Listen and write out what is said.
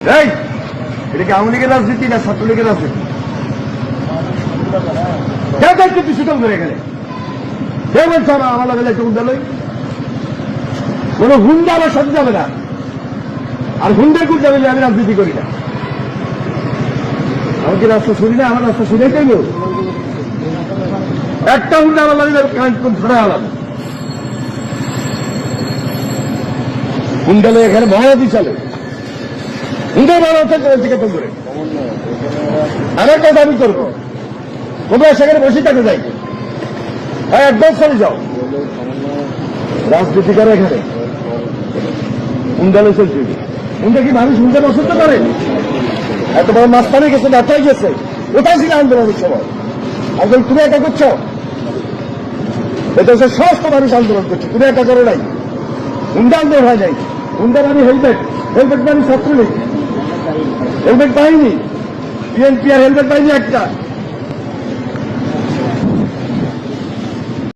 এটা কি আওয়ামী লীগের রাজনীতি না ছাত্রলীগের রাজনীতি? কিন্তু সুযোগ ধরে গেলে কে বলছে আমার লাগে একটু বিদ্যালয় কোন হুন্ডা আমার সাথে যাবে না, আর হুন্ডার কুল যাবে আমি রাজনীতি করি না। আমি কি রাস্তা শুনি না? আমার রাস্তা শুনে চাইব একটা হুন্ডা আমার লাগে ধরে আলাম হুন্ডা এখানে মহানদী চলে হুন্ডা ভালো হচ্ছে করে আমার কথা আমি করবো। তোমরা সেখানে বসে থাকতে যাই একদম চলে যাও রাজনীতি করে এখানে হুন্ডালে চলছে। হুন্ডা কি মানুষ হুন্ডা পছন্দ করে? এত বড় মাস্তানে গেছে ব্যথায় গেছে কোথায় ছিল আন্দোলনের সময়? আন্দোলন তুমি একা করছো? এটা হচ্ছে সমস্ত মানুষ আন্দোলন করছে, তুমি একা করো নাই। হুন্ডা আন্দোলন হয় নাই। হুন্ডা মানে হেলমেট, হেলমেট মানে ছাত্রলীগ, হেলমেট বাহিনী, বিএনপি আর হেলমেট বাহিনী একটা।